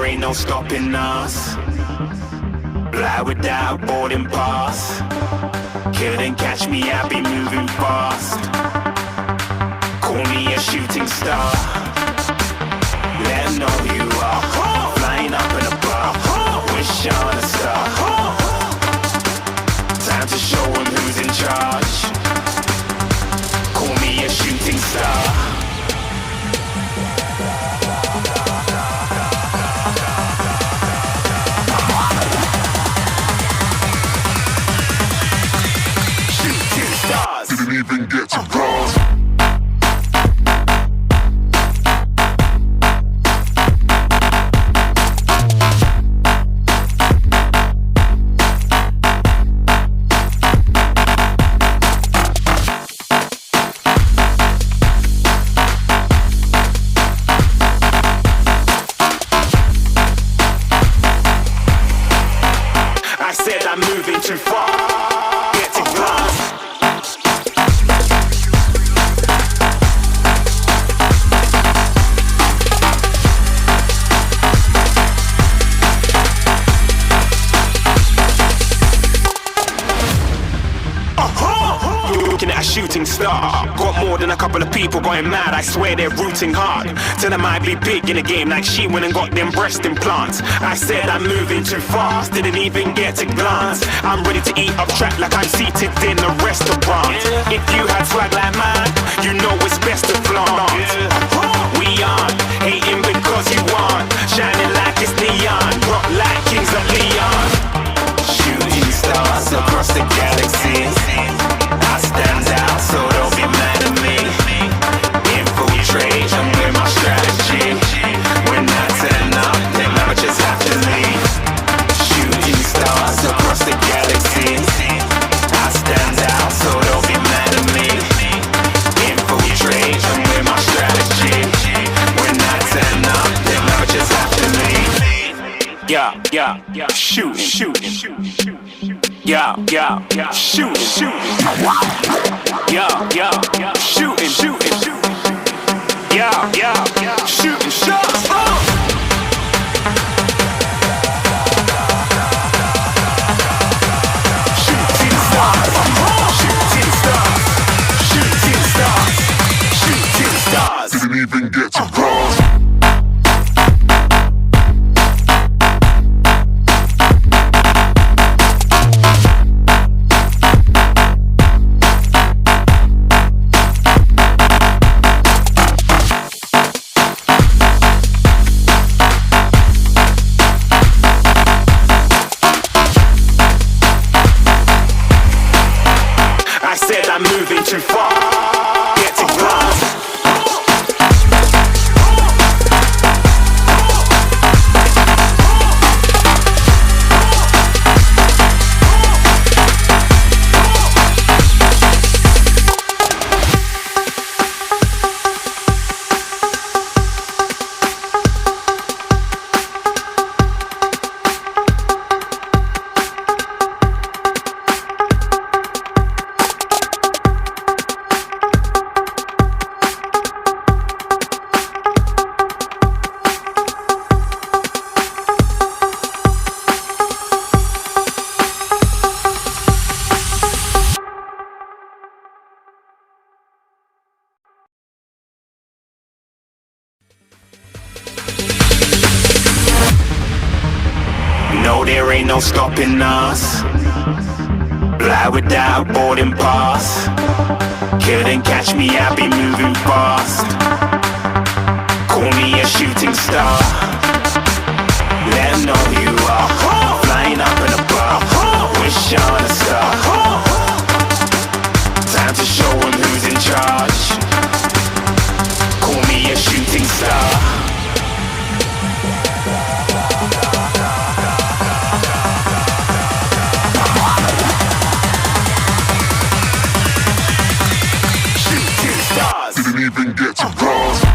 ain't no stopping us. Fly without boarding pass. Couldn't catch me, I be moving fast. Call me a shooting star. Let 'em know who you are. Flying up in a bar. Wish on a star. Time to show 'em who's in charge. Call me a shooting star. Didn't even get to cross. I said I'm moving too far. Get to glass. Looking at a shooting star. Got more than a couple of people going mad. I swear they're rooting hard. Tell them I be big in the game like she went and got them breast implants. I said I'm moving too fast. Didn't even get to glance. I'm ready to eat up track like I'm seated in a restaurant. If you had swag like mine, you know it's best to flaunt. We aren't hating because you aren't. Shining like it's neon. Rock like kings of Leon. Shooting stars across the galaxy. I stand out, so don't be mad at me. Infiltrate, I'm with my strategy. When I turn up, then I just have to leave. Shooting stars across the galaxy. I stand out, so don't be mad at me. Infiltrate, I'm with my strategy. When I turn up, then I just have to leave. Yeah, shooting. Yeah, shooting. Yeah, shooting. Yeah, shooting shots. Shooting stars. Didn't even get to cross. I'm moving too far. Get to glass. No, there ain't no stopping us. Fly without boarding pass. Couldn't catch me, I be moving fast. Call me a shooting star. Let 'em know who you are. Flying up in a bar. Wish on a star. Time to show 'em who's in charge. Call me a shooting star. Didn't even get to cross.